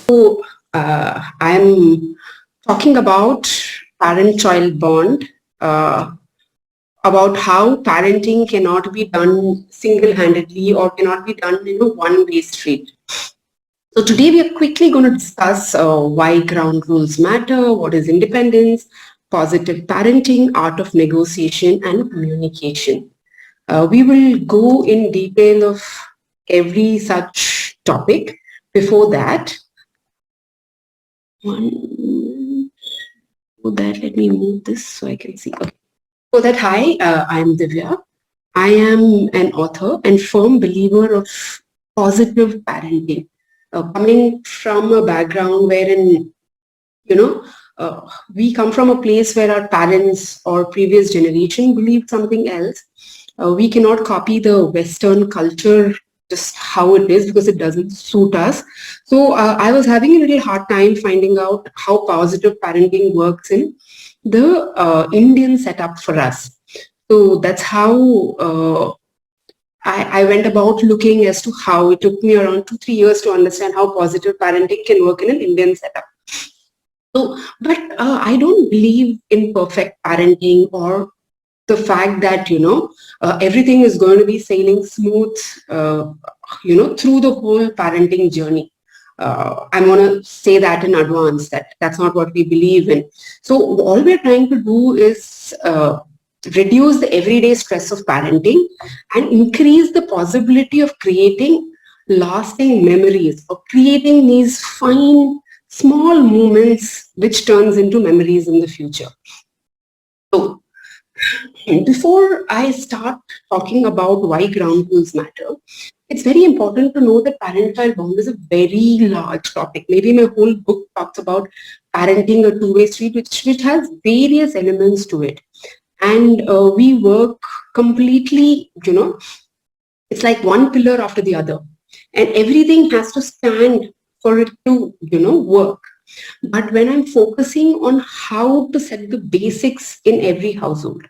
I'm talking about parent-child bond, uh, about how parenting cannot be done single-handedly or cannot be done in a one-way street. So today we are quickly going to discuss why ground rules matter, what is independence, positive parenting, art of negotiation, and communication. We will go in detail of every such topic. Before that, let me move this so I can see. Okay. So that, hi, I'm Divya. I am an author and firm believer of positive parenting. Coming from a background wherein, you know, we come from a place where our parents or previous generation believed something else. We cannot copy the Western culture just how it is because it doesn't suit us. So I was having a little hard time finding out how positive parenting works in the Indian setup for us. So that's how I went about looking as to how it took me around 2-3 years to understand how positive parenting can work in an Indian setup. So, but I don't believe in perfect parenting or the fact that, everything is going to be sailing smooth, through the whole parenting journey. I'm going to say that in advance that that's not what we believe in. So all we're trying to do is reduce the everyday stress of parenting and increase the possibility of creating lasting memories or creating these fine small moments which turns into memories in the future. So before I start talking about why ground rules matter, it's very important to know that parent-child bond is a very large topic. Maybe my whole book talks about parenting a two-way street, which has various elements to it. And we work completely, it's like one pillar after the other. And everything has to stand for it to, work. But when I'm focusing on how to set the basics in every household,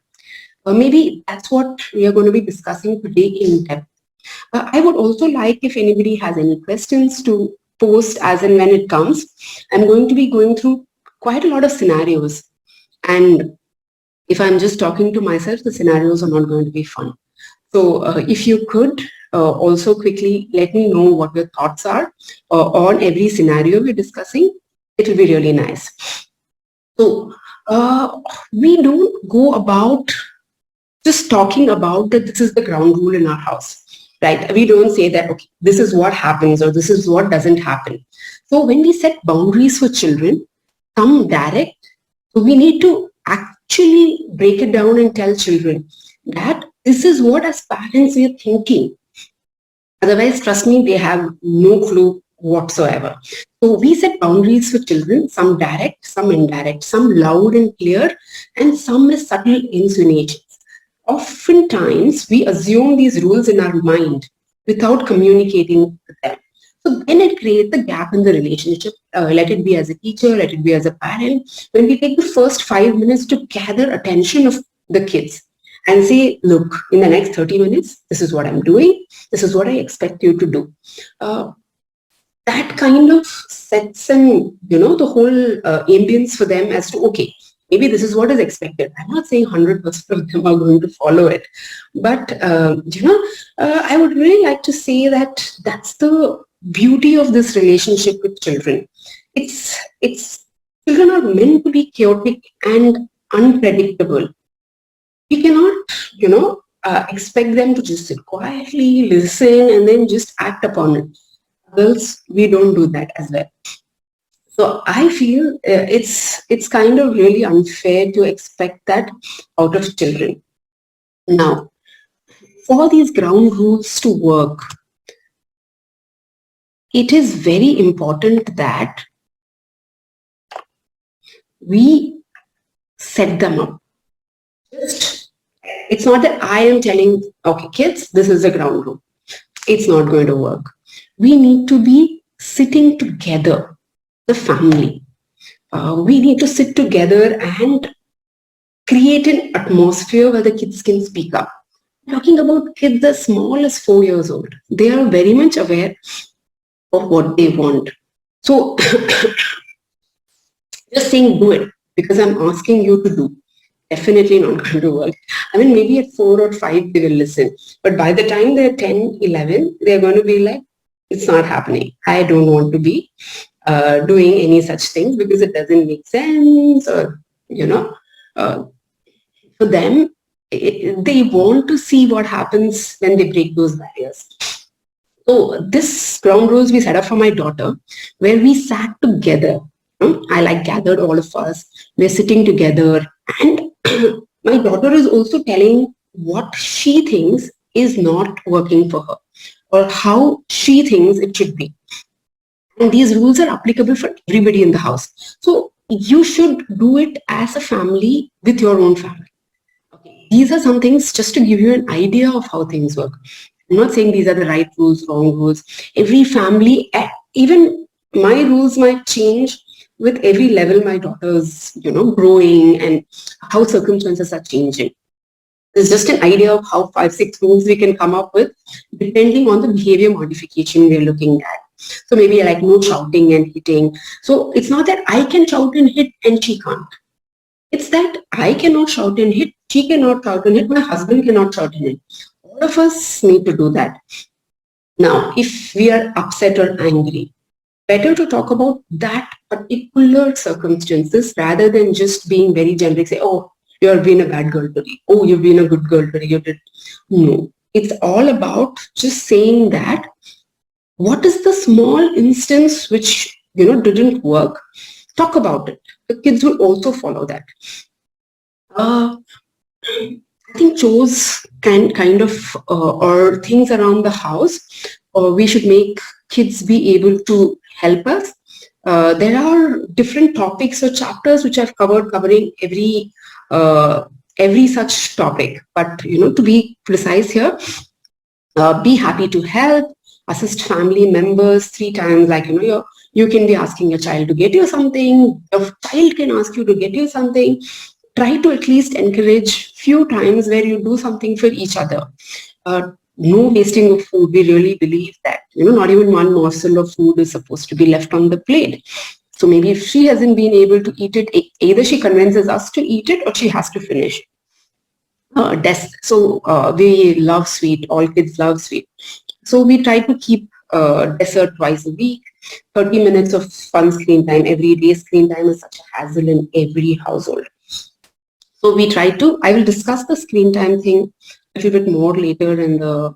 maybe that's what we are going to be discussing today in depth. I would also like if anybody has any questions to post as and when it comes. I'm going to be going through quite a lot of scenarios. And if I'm just talking to myself, the scenarios are not going to be fun. So if you could also quickly let me know what your thoughts are on every scenario we're discussing, it will be really nice. So we don't go about just talking about that this is the ground rule in our house, right? We don't say that, okay, this is what happens or this is what doesn't happen. So when we set boundaries for children, some direct, so we need to actually break it down and tell children that this is what as parents we are thinking. Otherwise, trust me, they have no clue whatsoever. So we set boundaries for children, some direct, some indirect, some loud and clear, and some as subtle insinuations. Oftentimes, we assume these rules in our mind without communicating with them. So then it creates a gap in the relationship. Let it be as a teacher, let it be as a parent. When we take the first 5 minutes to gather attention of the kids and say, look, in the next 30 minutes, this is what I'm doing. This is what I expect you to do. That kind of sets in, the whole ambience for them as to, okay, maybe this is what is expected. I'm not saying 100% of them are going to follow it. But, I would really like to say that that's the beauty of this relationship with children. Children are meant to be chaotic and unpredictable. We cannot, expect them to just sit quietly, listen, and then just act upon it. Adults, we don't do that as well. So I feel it's kind of really unfair to expect that out of children. Now, for these ground rules to work, it is very important that we set them up. It's not that I am telling, okay, kids, this is the ground rule. It's not going to work. We need to be sitting together, the family. We need to sit together and create an atmosphere where the kids can speak up. Talking about kids as small as 4 years old, they are very much aware of what they want. So just saying do it because I'm asking you to do, definitely not going to work. I mean, maybe at 4 or 5 they will listen, but by the time they're 10, 11, they're going to be like, it's not happening. I don't want to be doing any such things because it doesn't make sense, or uh, for them, they want to see what happens when they break those barriers. So this ground rules we set up for my daughter, where we sat together. I like gathered all of us. We're sitting together, and my daughter is also telling what she thinks is not working for her, or how she thinks it should be. And these rules are applicable for everybody in the house. So you should do it as a family with your own family. Okay. These are some things just to give you an idea of how things work. I'm not saying these are the right rules, wrong rules. Every family, even my rules might change with every level my daughter's, growing and how circumstances are changing. It's just an idea of how 5, 6 rules we can come up with depending on the behavior modification we're looking at. So maybe like no shouting and hitting. So it's not that I can shout and hit and she can't. It's that I cannot shout and hit, she cannot shout and hit, my husband cannot shout and hit. All of us need to do that. Now, if we are upset or angry, better to talk about that particular circumstances rather than just being very generic, say, oh, you've been a bad girl today. Oh, you've been a good girl today. You did. No, it's all about just saying that what is the small instance which, didn't work? Talk about it. The kids will also follow that. I think chores can kind of, or things around the house, we should make kids be able to help us. There are different topics or chapters which I've covering every such topic. But, to be precise here, be happy to help, assist family members 3 times, like, you can be asking your child to get you something, your child can ask you to get you something. Try to at least encourage few times where you do something for each other. No wasting of food. We really believe that, not even one morsel of food is supposed to be left on the plate. So maybe if she hasn't been able to eat it, either she convinces us to eat it or she has to finish it. We love sweet. All kids love sweet. So we try to keep dessert twice a week. 30 minutes of fun screen time every day. Screen time is such a hassle in every household. So we try to, I will discuss the screen time thing a little bit more later in the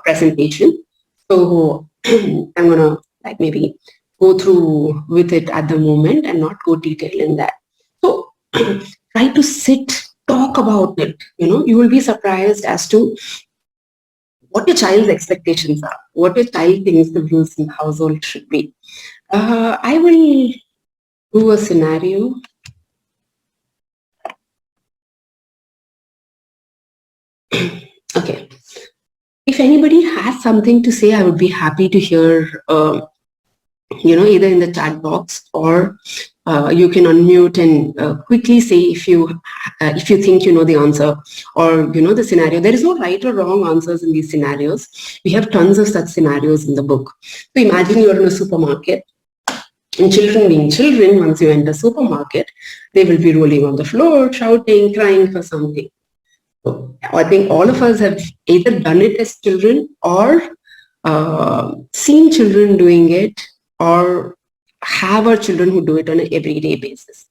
presentation. So I'm going to maybe go through with it at the moment and not go detail in that. So try to sit, talk about it. You will be surprised as to what your child's expectations are, what your child thinks the rules in the household should be. I will do a scenario. Okay. If anybody has something to say, I would be happy to hear, either in the chat box or you can unmute and quickly say if you think you know the answer or the scenario. There is no right or wrong answers in these scenarios. We have tons of such scenarios in the book. So imagine you're in a supermarket. And children being children, once you enter supermarket, they will be rolling on the floor, shouting, crying for something. So I think all of us have either done it as children or seen children doing it or have our children who do it on an everyday basis.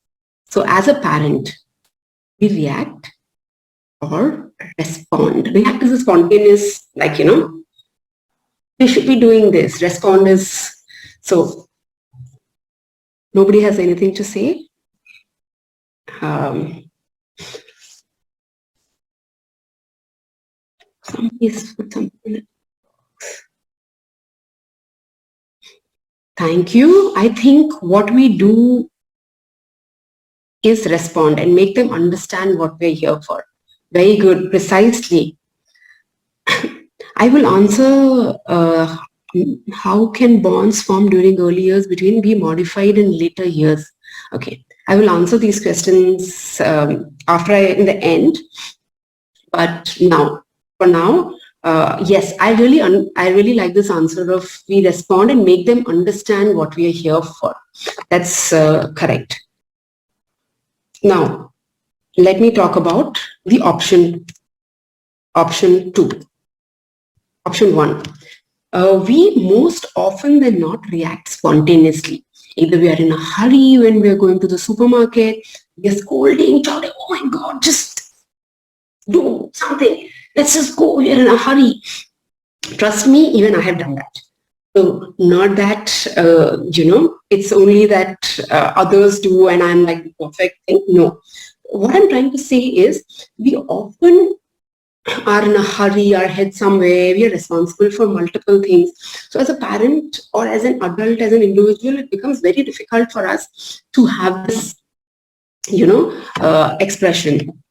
So as a parent, we react or respond. React is a spontaneous, we should be doing this. Respond is, so nobody has anything to say. Thank you. I think what we do is respond and make them understand what we're here for. Very good. Precisely. I will answer how can bonds form during early years between be modified in later years. Okay. I will answer these questions in the end. But for now, Yes, I really like this answer of we respond and make them understand what we are here for. That's correct. Now, let me talk about the option two. Option one. We most often than not react spontaneously. Either we are in a hurry when we are going to the supermarket, we are scolding, shouting, oh my God, just do something. Let's just go. We are in a hurry. Trust me, even I have done that. So not that, it's only that others do and I'm like the perfect thing. No. What I'm trying to say is we often are in a hurry, are head somewhere, we are responsible for multiple things. So as a parent or as an adult, as an individual, it becomes very difficult for us to have this, expression.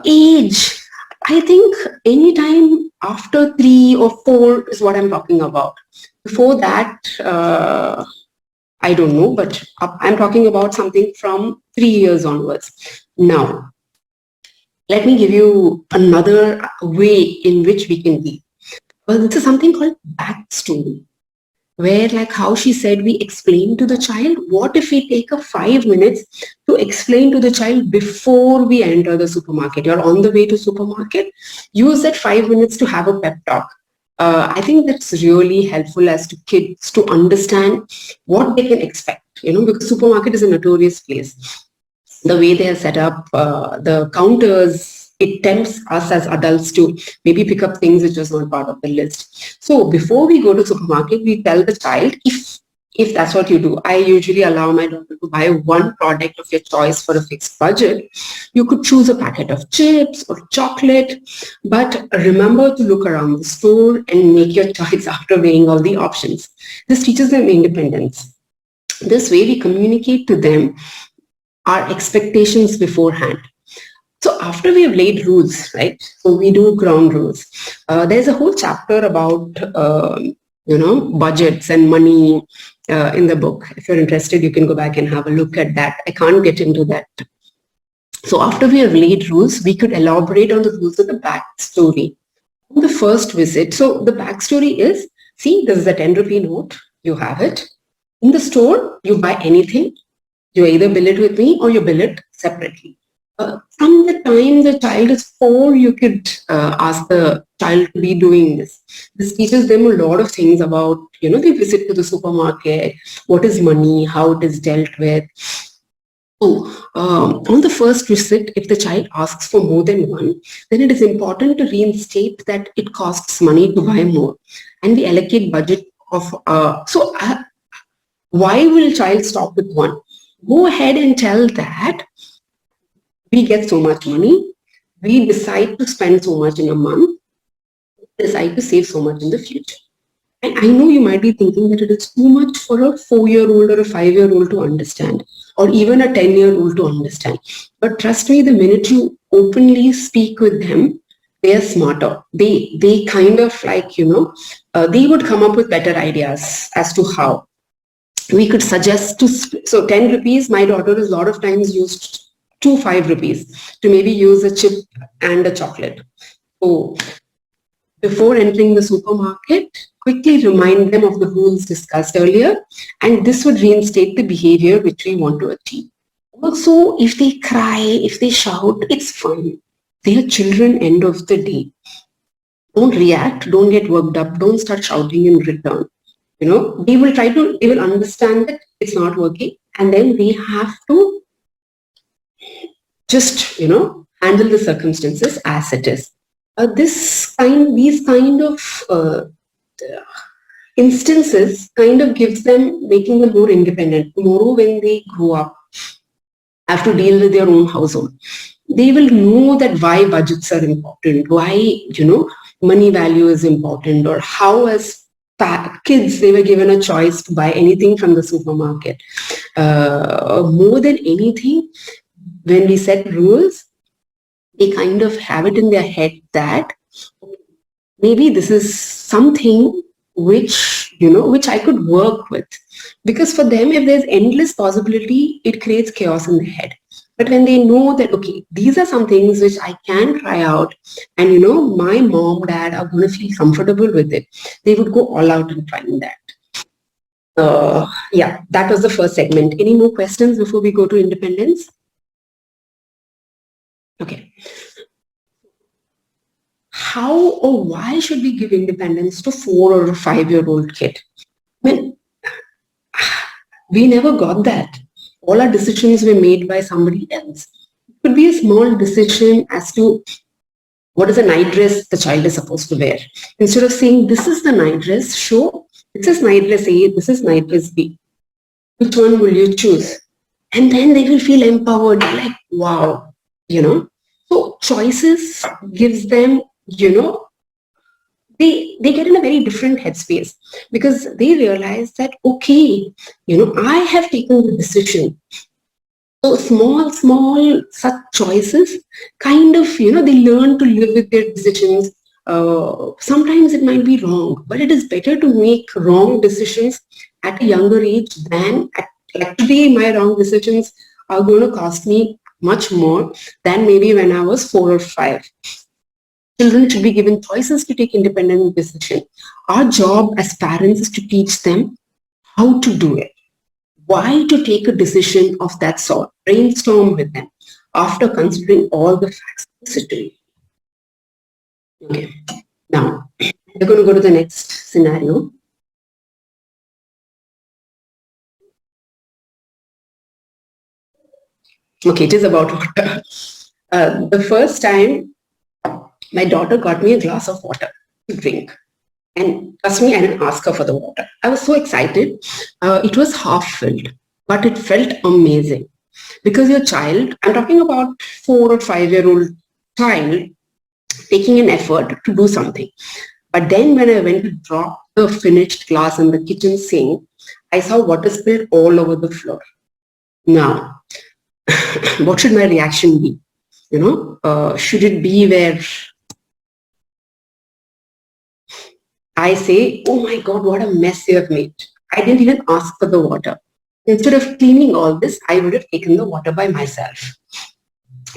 Age. I think anytime after 3 or 4 is what I'm talking about. Before that, I don't know, but I'm talking about something from 3 years onwards. Now, let me give you another way in which we can be. Well, this is something called backstory, where like how she said, we explain to the child. What if we take a 5 minutes to explain to the child before we enter the supermarket or on the way to supermarket? Use that 5 minutes to have a pep talk. I think that's really helpful as to kids to understand what they can expect, because supermarket is a notorious place. The way they are set up, the counters, it tempts us as adults to maybe pick up things which was not part of the list. So before we go to supermarket, we tell the child, if that's what you do, I usually allow my daughter to buy one product of your choice for a fixed budget. You could choose a packet of chips or chocolate, but remember to look around the store and make your choice after weighing all the options. This teaches them independence. This way we communicate to them our expectations beforehand. So after we have laid rules, right? So we do ground rules. There's a whole chapter about, budgets and money in the book. If you're interested, you can go back and have a look at that. I can't get into that. So after we have laid rules, we could elaborate on the rules of the backstory. On the first visit, so the backstory is, see, this is a 10 rupee note. You have it. In the store, you buy anything. You either bill it with me or you bill it separately. From the time the child is 4, you could ask the child to be doing this. This teaches them a lot of things about, the visit to the supermarket, what is money, how it is dealt with. So, on the first visit, if the child asks for more than one, then it is important to reinstate that it costs money to buy more. And we allocate budget of, why will child stop with one? Go ahead and tell that we get so much money, we decide to spend so much in a month, decide to save so much in the future. And I know you might be thinking that it is too much for a 4-year-old or a 5-year-old to understand, or even a 10-year-old to understand. But trust me, the minute you openly speak with them, they are smarter. They kind of like, they would come up with better ideas as to how. We could suggest to, so 10 rupees, my daughter is a lot of times used to 5 rupees to maybe use a chip and a chocolate. So before entering the supermarket, quickly remind them of the rules discussed earlier, and this would reinstate the behavior which we want to achieve. Also, if they cry, if they shout, it's fine. They are children end of the day. Don't react, don't get worked up, don't start shouting in return. They will understand that it's not working, and then they have to just, handle the circumstances as it is. These kind of instances kind of gives them, making them more independent. Tomorrow when they grow up, have to deal with their own household, they will know that why budgets are important, why, money value is important, or how as kids they were given a choice to buy anything from the supermarket. More than anything, when we set rules, they kind of have it in their head that maybe this is something which, which I could work with. Because for them, if there's endless possibility, it creates chaos in the head. But when they know that, okay, these are some things which I can try out, and my mom, dad are going to feel comfortable with it, they would go all out in trying that. Yeah, that was the first segment. Any more questions before we go to independence? Okay. How or why should we give independence to 4 or 5-year-old kid? I mean, we never got that. All our decisions were made by somebody else. It could be a small decision as to what is the night dress the child is supposed to wear. Instead of saying, this is the night dress, show, this is night dress A, this is night dress B. Which one will you choose? And then they will feel empowered, like, wow, So choices gives them, they get in a very different headspace because they realize that, okay, I have taken the decision. So small such choices kind of, they learn to live with their decisions. Sometimes it might be wrong, but it is better to make wrong decisions at a younger age than like today my wrong decisions are going to cost me much more than maybe when I was 4 or 5. Children should be given choices to take independent decision. Our job as parents is to teach them how to do it. Why to take a decision of that sort? Brainstorm with them after considering all the facts of the situation. Okay, now we're going to go to the next scenario. Okay, it is about water. The first time my daughter got me a glass of water to drink. And trust me, I didn't ask her for the water. I was so excited. It was half filled, but it felt amazing. Because your child, I'm talking about 4 or 5-year-old child, taking an effort to do something. But then when I went to drop the finished glass in the kitchen sink, I saw water spilled all over the floor. Now, what should my reaction be? Should it be where I say, oh my God, what a mess you have made. I didn't even ask for the water. Instead of cleaning all this, I would have taken the water by myself.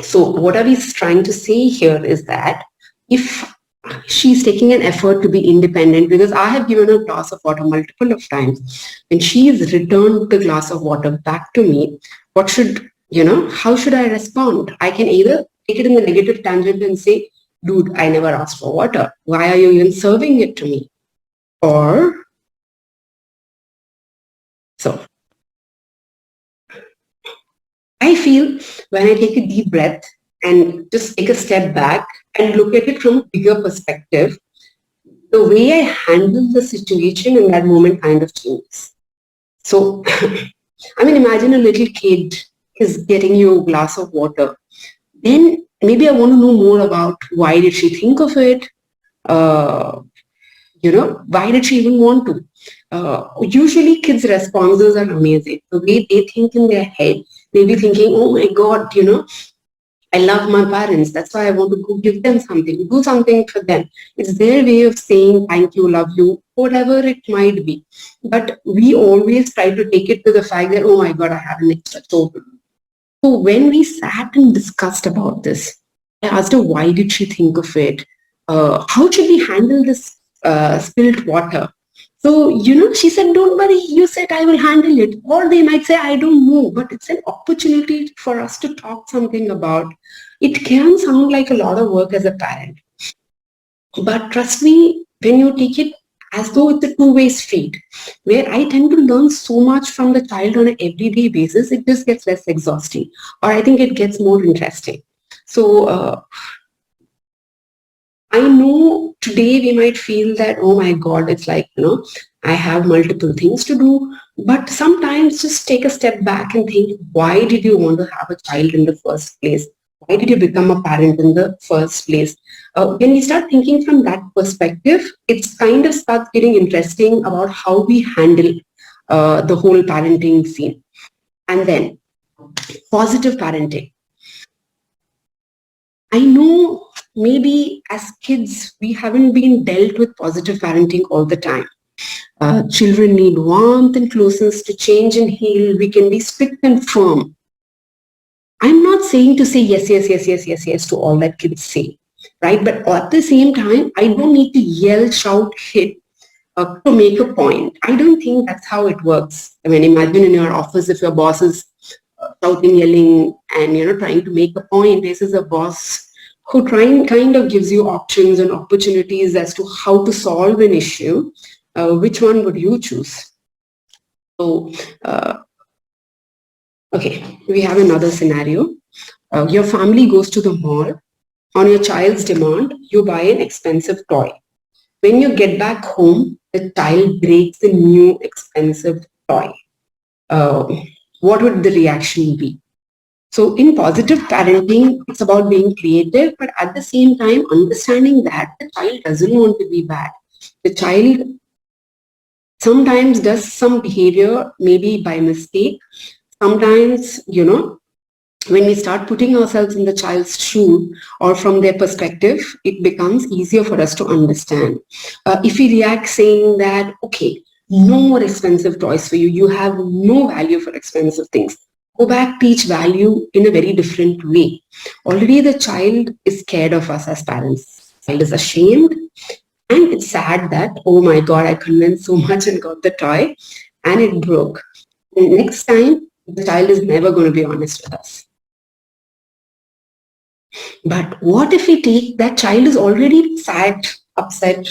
So what are we trying to say here is that if she's taking an effort to be independent, because I have given her a glass of water multiple of times, and she's returned the glass of water back to me, how should I respond? I can either take it in the negative tangent and say, dude, I never asked for water. Why are you even serving it to me? Or, so I feel when I take a deep breath and just take a step back and look at it from a bigger perspective, the way I handle the situation in that moment kind of changes. So, imagine a little kid is getting you a glass of water. Then maybe I want to know more about why did she think of it? Why did she even want to? Usually kids' responses are amazing. The way they think in their head, they'll be thinking, oh my God, I love my parents. That's why I want to go give them something, do something for them. It's their way of saying thank you, love you, whatever it might be. But we always try to take it to the fact that, oh my God, I have an extra chore to do. So when we sat and discussed about this, I asked her, why did she think of it? How should we handle this spilled water? So, she said, don't worry, you said I will handle it. Or they might say, I don't know, but it's an opportunity for us to talk something about. It can sound like a lot of work as a parent. But trust me, when you take it as though it's a two-way street, where I tend to learn so much from the child on an everyday basis, it just gets less exhausting. Or I think it gets more interesting. So, I know today we might feel that, oh my God, it's like, I have multiple things to do. But sometimes just take a step back and think, why did you want to have a child in the first place? Why did you become a parent in the first place? When we start thinking from that perspective, it's kind of starts getting interesting about how we handle the whole parenting scene. And then positive parenting. I know maybe as kids, we haven't been dealt with positive parenting all the time. Children need warmth and closeness to change and heal. We can be strict and firm. I'm not saying to say yes, yes, yes, yes, yes, yes to all that kids say, right? But at the same time, I don't need to yell, shout, hit to make a point. I don't think that's how it works. I mean, imagine in your office if your boss is shouting, yelling, and trying to make a point. This is a boss who kind of gives you options and opportunities as to how to solve an issue. Which one would you choose? So, okay, we have another scenario. Your family goes to the mall. On your child's demand, you buy an expensive toy. When you get back home, the child breaks the new expensive toy. Uh, what would the reaction be? So in positive parenting, it's about being creative, but at the same time, understanding that the child doesn't want to be bad. The child sometimes does some behavior, maybe by mistake. Sometimes, when we start putting ourselves in the child's shoe or from their perspective, it becomes easier for us to understand. If we react saying that, okay, no more expensive toys for you, you have no value for expensive things. Go back, teach value in a very different way. Already the child is scared of us as parents. The child is ashamed, and it's sad that, oh my God, I convinced so much and got the toy and it broke. And next time, the child is never going to be honest with us. But what if we take that child is already sad, upset?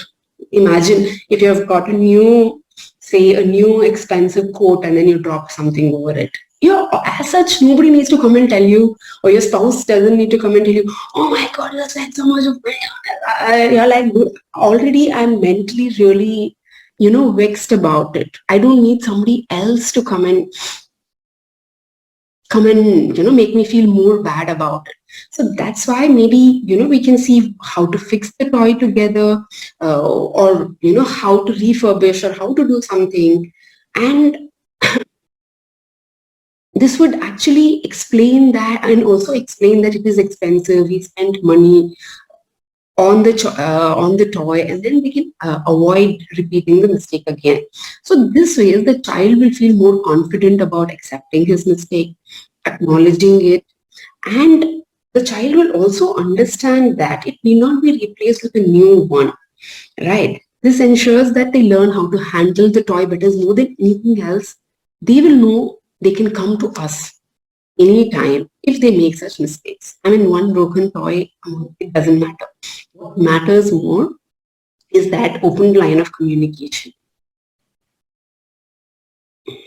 Imagine if you have got a new expensive coat and then you drop something over it. As such, nobody needs to come and tell you, or your spouse doesn't need to come and tell you, oh my God, you spent so much of money. You're like, already I'm mentally really, vexed about it. I don't need somebody else to come and make me feel more bad about it. So that's why maybe we can see how to fix the toy together, or how to refurbish or how to do something. And this would actually explain that, and also explain that it is expensive, we spent money on the toy, and then we can avoid repeating the mistake again. So this way the child will feel more confident about accepting his mistake, acknowledging it, and the child will also understand that it may not be replaced with a new one, right? This ensures that they learn how to handle the toy better. More than anything else, they will know they can come to us anytime if they make such mistakes. I mean, one broken toy, it doesn't matter. What matters more is that open line of communication.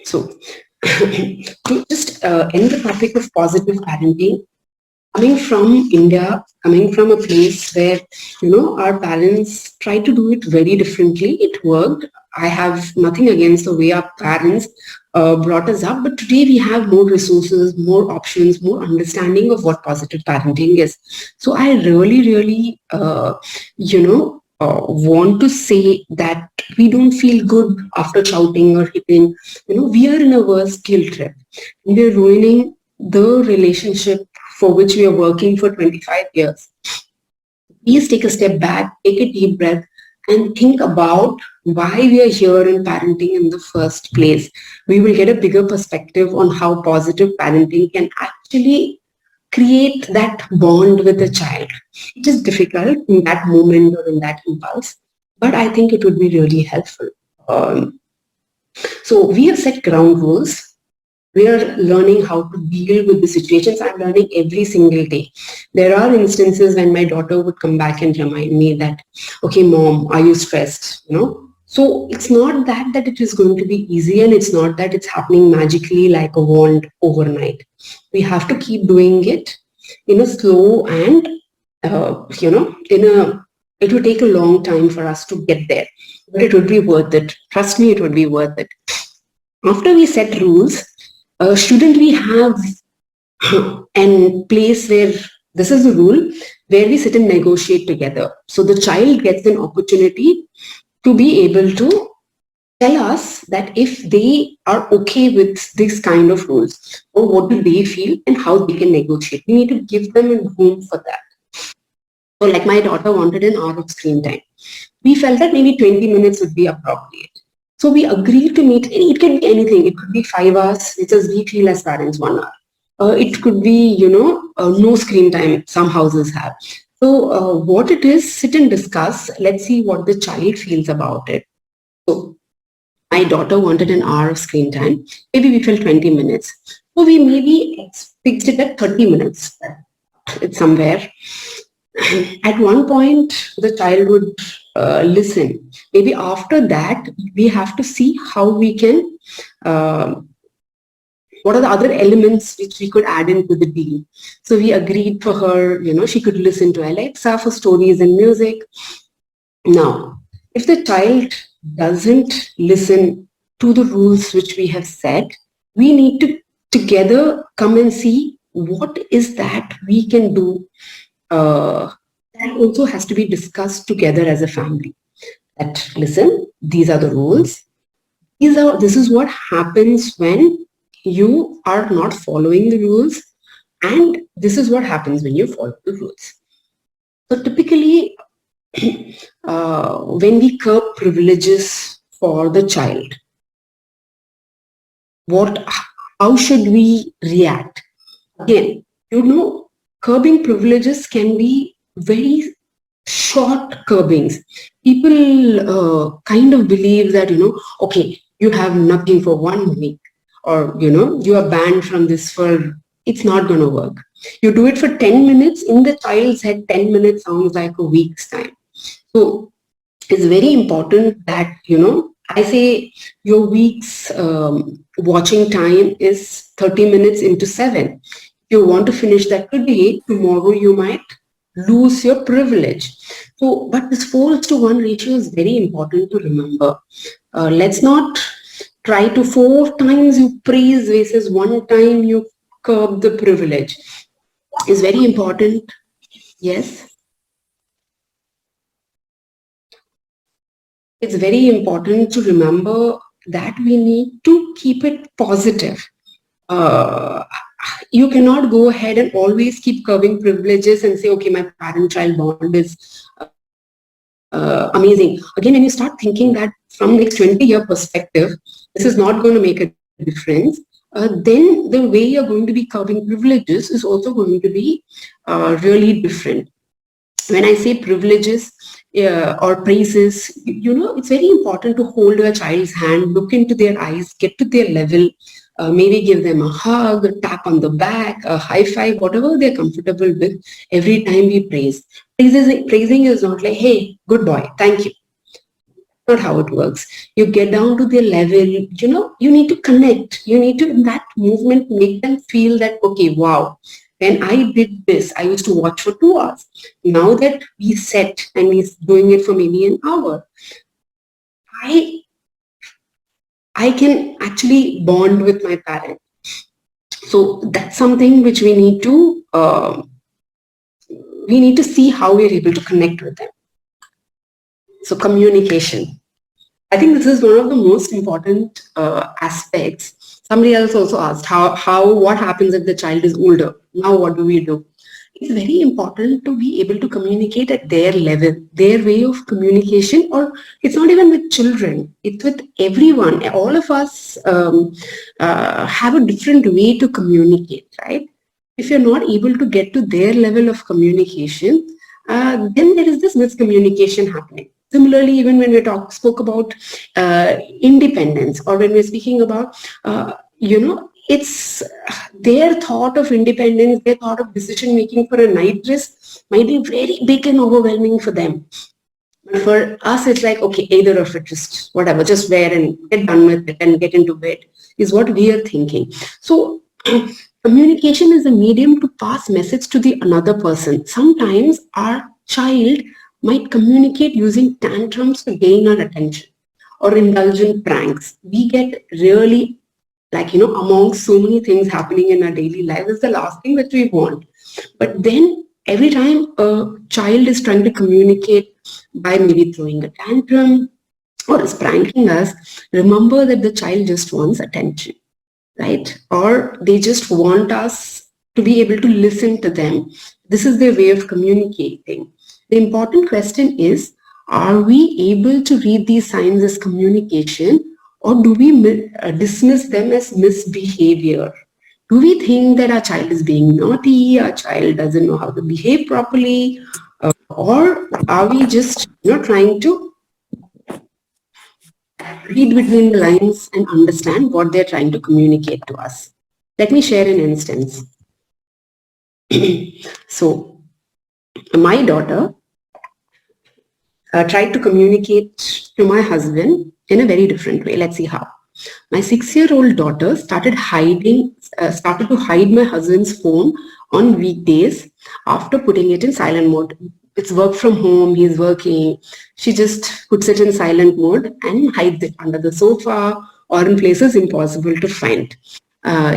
So, to just end the topic of positive parenting, coming from India, coming from a place where, our parents tried to do it very differently, it worked. I have nothing against the way our parents brought us up, but today we have more resources, more options, more understanding of what positive parenting is. So I really, really, want to say that we don't feel good after shouting or hitting. We are in a worst guilt trip. We're ruining the relationship for which we are working for 25 years. Please take a step back, take a deep breath, and think about why we are here in parenting in the first place. We will get a bigger perspective on how positive parenting can actually create that bond with the child. It is difficult in that moment or in that impulse, but I think it would be really helpful. So we have set ground rules. We are learning how to deal with the situations. I'm learning every single day. There are instances when my daughter would come back and remind me that, okay, mom, are you stressed? So it's not that it is going to be easy, and it's not that it's happening magically like a wand overnight. We have to keep doing it in a slow and, it would take a long time for us to get there, but it would be worth it. Trust me, it would be worth it. After we set rules, shouldn't we have a place where this is the rule, where we sit and negotiate together? So the child gets an opportunity to be able to tell us that if they are okay with this kind of rules, or what do they feel and how they can negotiate. We need to give them a room for that. So like my daughter wanted an hour of screen time. We felt that maybe 20 minutes would be appropriate. So we agreed to meet, it can be anything. It could be 5 hours, which is we feel as parents 1 hour. It could be, no screen time, some houses have. So what it is, sit and discuss. Let's see what the child feels about it. So my daughter wanted an hour of screen time. Maybe we felt 20 minutes. So we maybe fixed it at 30 minutes. It's somewhere. At one point, the child would listen. Maybe after that, we have to see how we can, what are the other elements which we could add into the deal. So we agreed for her, she could listen to Alexa for stories and music. Now, if the child doesn't listen to the rules which we have set, we need to together come and see what is that we can do. That also has to be discussed together as a family. That listen, these are the rules. This is what happens when you are not following the rules, and this is what happens when you follow the rules. So typically, when we curb privileges for the child, how should we react? Again, curbing privileges can be very short curbings. People kind of believe that, okay, you have nothing for 1 week, or, you are banned from this it's not going to work. You do it for 10 minutes, in the child's head, 10 minutes sounds like a week's time. So it's very important that, I say your week's watching time is 30 minutes into 7. If you want to finish that today, tomorrow you might lose your privilege. So, but this 4:1 ratio is very important to remember. Let's not try to 4 times you praise versus 1 time you curb the privilege. It's very important. Yes. It's very important to remember that we need to keep it positive. You cannot go ahead and always keep curbing privileges and say, okay, my parent-child bond is amazing. Again, when you start thinking that from next 20-year perspective, this is not going to make a difference, then the way you're going to be curbing privileges is also going to be really different. When I say privileges or praises, it's very important to hold your child's hand, look into their eyes, get to their level, maybe give them a hug, a tap on the back, a high five, whatever they're comfortable with every time we praise. Praising is not like, hey, good boy, thank you. Not how it works. You get down to their level, you need to connect. You need to, in that movement, make them feel that, okay, wow, when I did this, I used to watch for 2 hours. Now that we set and we're doing it for maybe an hour, I can actually bond with my parent. So that's something which we need to see how we're able to connect with them. So communication. I think this is one of the most important aspects. Somebody else also asked what happens if the child is older? Now what do we do? It's very important to be able to communicate at their level, their way of communication, or it's not even with children, it's with everyone. All of us have a different way to communicate, right? If you're not able to get to their level of communication, then there is this miscommunication happening. Similarly, even when we spoke about independence, or when we're speaking about, it's their thought of independence, their thought of decision making for a night dress might be very big and overwhelming for them. But for us, it's like, okay, either of it, just whatever, just wear and get done with it and get into bed, is what we are thinking. So communication is a medium to pass message to the another person. Sometimes our child might communicate using tantrums to gain our attention, or indulge in pranks. We get really, among so many things happening in our daily life, is the last thing that we want. But then every time a child is trying to communicate by maybe throwing a tantrum or is pranking us, remember that the child just wants attention, right? Or they just want us to be able to listen to them. This is their way of communicating. The important question is, are we able to read these signs as communication, or do we dismiss them as misbehavior? Do we think that our child is being naughty, our child doesn't know how to behave properly, or are we just trying to read between the lines and understand what they're trying to communicate to us? Let me share an instance. So, my daughter tried to communicate to my husband in a very different way. Let's see how. My 6-year-old daughter started to hide my husband's phone on weekdays after putting it in silent mode. It's work from home, he's working. She just puts it in silent mode and hides it under the sofa or in places impossible to find.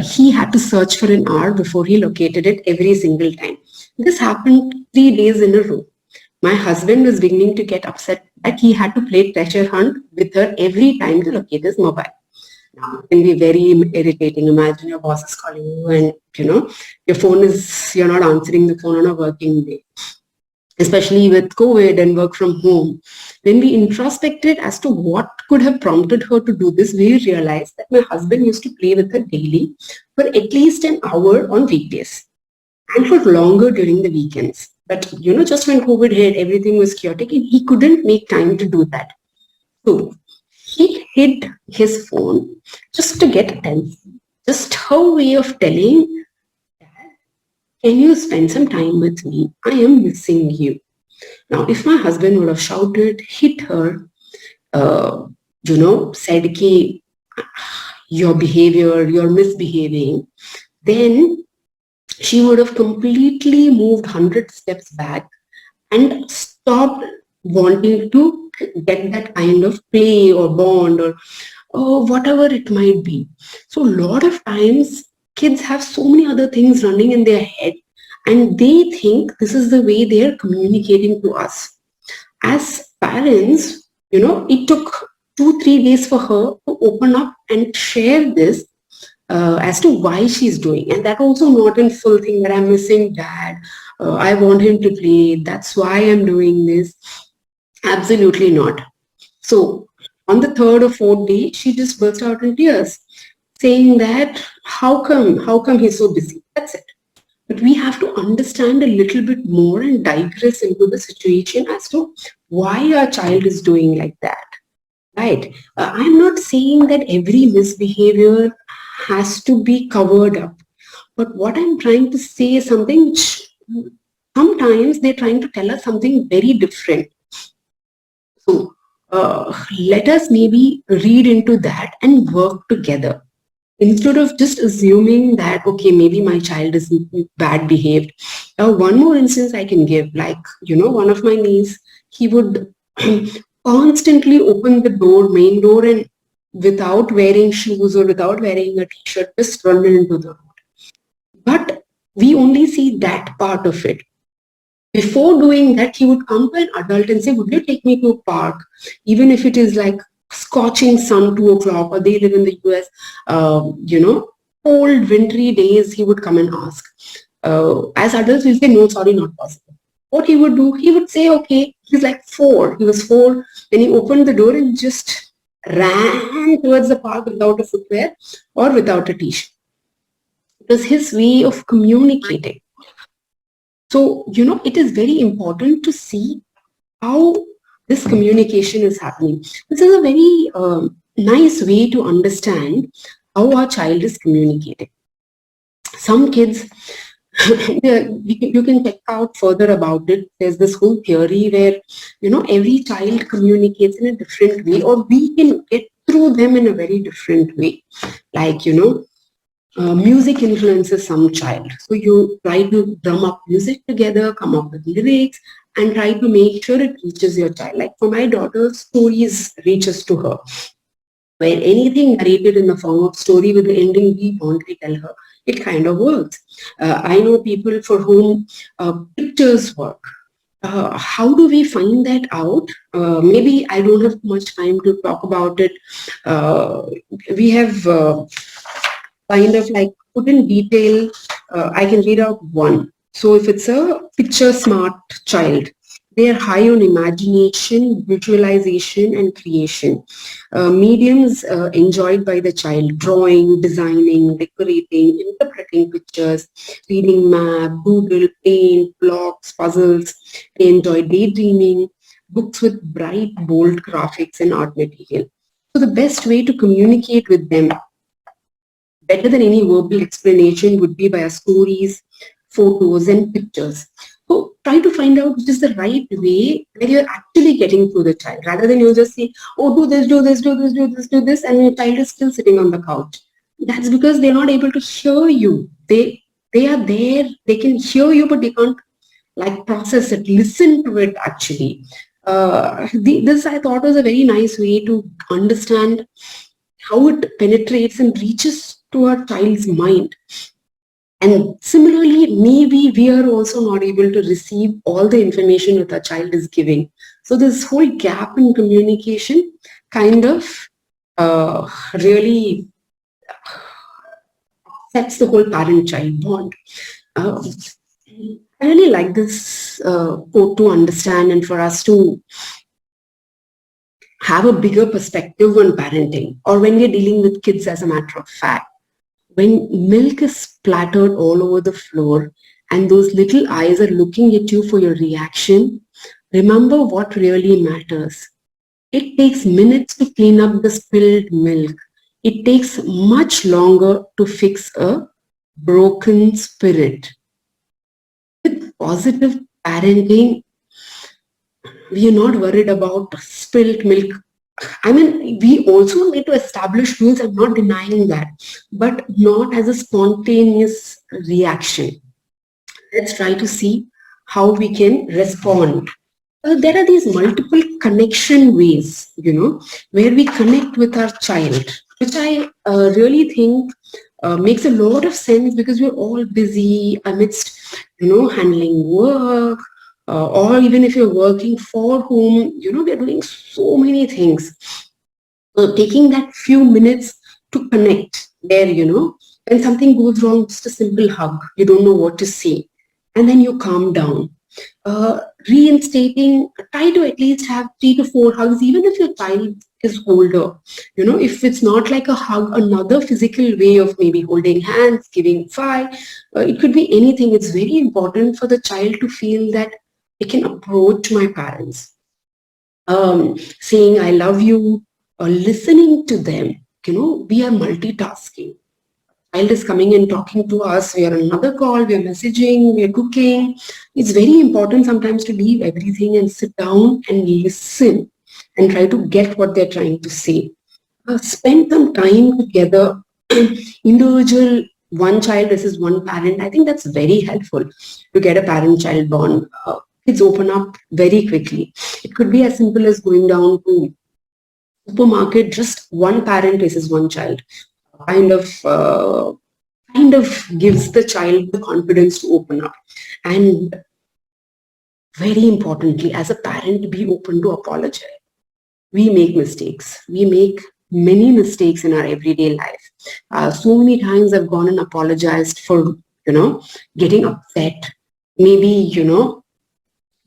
He had to search for an hour before he located it every single time. This happened 3 days in a row. My husband was beginning to get upset that he had to play treasure hunt with her every time to locate his mobile. Now, it can be very irritating. Imagine your boss is calling you and, you're not answering the phone on a working day. Especially with COVID and work from home. When we introspected as to what could have prompted her to do this, we realized that my husband used to play with her daily for at least an hour on weekdays and for longer during the weekends. But, just when COVID hit, everything was chaotic and he couldn't make time to do that. So he hid his phone just to get attention. Just her way of telling, can you spend some time with me? I am missing you. Now, if my husband would have shouted, hit her, said, "Ki, your behavior, you're misbehaving," then she would have completely moved 100 steps back and stopped wanting to get that kind of play or bond or whatever it might be. So a lot of times kids have so many other things running in their head and they think this is the way they are communicating to us. As parents, it took 2-3 days for her to open up and share this as to why she's doing. And that also not in full thing that I'm missing dad. I want him to play. That's why I'm doing this. Absolutely not. So on the 3rd or 4th day, she just burst out in tears saying that how come he's so busy? That's it. But we have to understand a little bit more and digress into the situation as to why our child is doing like that. Right. I'm not saying that every misbehavior has to be covered up. But what I'm trying to say is something which sometimes they're trying to tell us something very different. So let us maybe read into that and work together. Instead of just assuming that, okay, maybe my child is bad behaved. One more instance I can give, like, one of my niece, he would constantly open the main door, and without wearing shoes or without wearing a t-shirt, just run into the road. But we only see that part of it. Before doing that, he would come to an adult and say, would you take me to a park? Even if it is like scorching sun, 2 o'clock, or they live in the US, cold, wintry days, he would come and ask. As adults, we'll say, no, sorry, not possible. What he would do, he would say, okay, he's like 4. He was 4. Then he opened the door and just ran towards the park without a footwear or without a t-shirt. It was his way of communicating. So, it is very important to see how this communication is happening. This is a very nice way to understand how our child is communicating. Some kids, you can check out further about it. There's this whole theory where, every child communicates in a different way, or we can get through them in a very different way. Like, music influences some child. So you try to drum up music together, come up with lyrics, and try to make sure it reaches your child. Like for my daughter, stories reaches to her. Where anything narrated in the form of story with the ending we want to tell her, it kind of works. I know people for whom pictures work. How do we find that out? Maybe I don't have much time to talk about it. We have kind of like put in detail. I can read out one. So if it's a picture smart child, They are high on imagination, visualization, and creation. Mediums enjoyed by the child: drawing, designing, decorating, interpreting pictures, reading map, doodle, paint, blocks, puzzles. They enjoy daydreaming, books with bright, bold graphics and art material. So the best way to communicate with them, better than any verbal explanation, would be via stories, photos, and pictures. So try to find out which is the right way where you're actually getting through the child, rather than you just say, oh, do this, do this, do this, do this, do this, and your child is still sitting on the couch. That's because they're not able to hear you. They are there, they can hear you, but they can't like process it, listen to it actually. This I thought was a very nice way to understand how it penetrates and reaches to our child's mind. And similarly, maybe we are also not able to receive all the information that our child is giving. So this whole gap in communication kind of really sets the whole parent-child bond. I really like this quote to understand and for us to have a bigger perspective on parenting, or when we're dealing with kids as a matter of fact. When milk is splattered all over the floor and those little eyes are looking at you for your reaction, remember what really matters. It takes minutes to clean up the spilled milk. It takes much longer to fix a broken spirit. With positive parenting, we are not worried about spilled milk. I mean, we also need to establish rules. I'm not denying that, but not as a spontaneous reaction. Let's try to see how we can respond. There are these multiple connection ways, where we connect with our child, which I really think makes a lot of sense, because we're all busy amidst, handling work, or even if you're working for home, we're doing so many things. So taking that few minutes to connect there, when something goes wrong, just a simple hug, you don't know what to say, and then you calm down. Reinstating, try to at least have 3 to 4 hugs, even if your child is older. If it's not like a hug, another physical way of maybe holding hands, giving five, it could be anything. It's very important for the child to feel that I can approach my parents, saying I love you, or listening to them. We are multitasking. Child is coming and talking to us, we are on another call, we are messaging, we are cooking. It's very important sometimes to leave everything and sit down and listen and try to get what they're trying to say. Spend some time together, individual, one child versus one parent. I think that's very helpful to get a parent-child bond. Kids open up very quickly. It could be as simple as going down to supermarket, just one parent versus one child. Kind of gives the child the confidence to open up. And very importantly, as a parent, be open to apologize. We make mistakes. We make many mistakes in our everyday life. So many times I've gone and apologized for, getting upset. Maybe,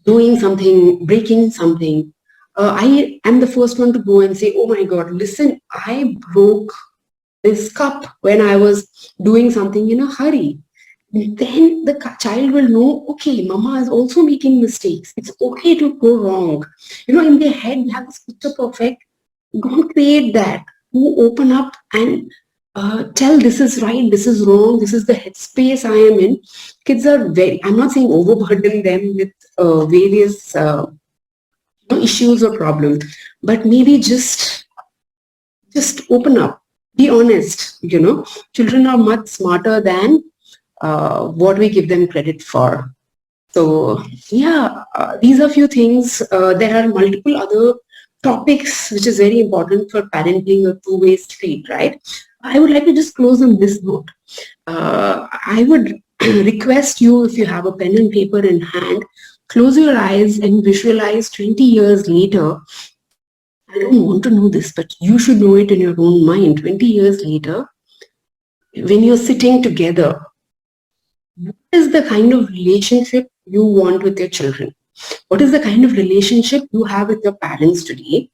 doing something, breaking something. I am the first one to go and say, oh my God, listen, I broke this cup when I was doing something in a hurry. Then the child will know, okay, mama is also making mistakes. It's okay to go wrong. In their head, they have this picture perfect. Don't create that. Open up and tell this is right, this is wrong, this is the headspace I am in. Kids are I'm not saying overburden them with various issues or problems, but maybe just open up. Be honest, children are much smarter than what we give them credit for. So yeah, these are a few things. There are multiple other topics which is very important for parenting, a two-way street, right? I would like to just close on this note. I would request you, if you have a pen and paper in hand, close your eyes and visualize 20 years later. I don't want to know this, but you should know it in your own mind. 20 years later, when you're sitting together, what is the kind of relationship you want with your children? What is the kind of relationship you have with your parents today?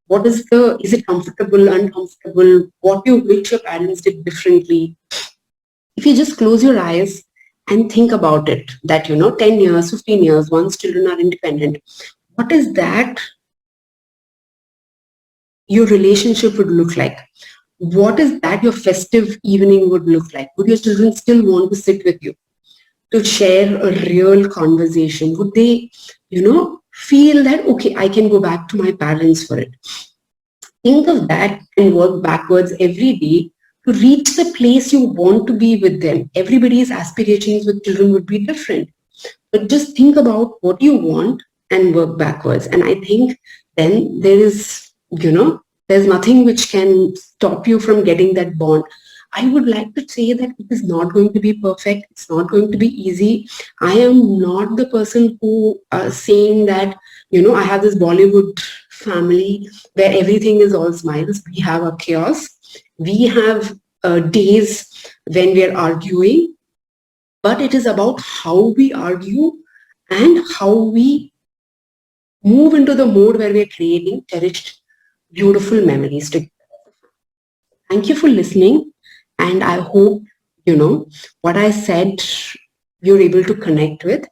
Is it comfortable, uncomfortable? What you wish your parents did differently? If you just close your eyes and think about it, that, 10 years, 15 years, once children are independent, what is that your relationship would look like? What is that your festive evening would look like? Would your children still want to sit with you to share a real conversation? Would they, feel that, okay, I can go back to my parents for it? Think of that and work backwards every day to reach the place you want to be with them. Everybody's aspirations with children would be different. But just think about what you want and work backwards. And I think then there's nothing which can stop you from getting that bond. I would like to say that it is not going to be perfect. It's not going to be easy. I am not the person who saying that, I have this Bollywood family where everything is all smiles. We have a chaos. We have days when we are arguing, but it is about how we argue and how we move into the mode where we are creating cherished, beautiful memories together. Thank you for listening. And I hope, what I said, you're able to connect with.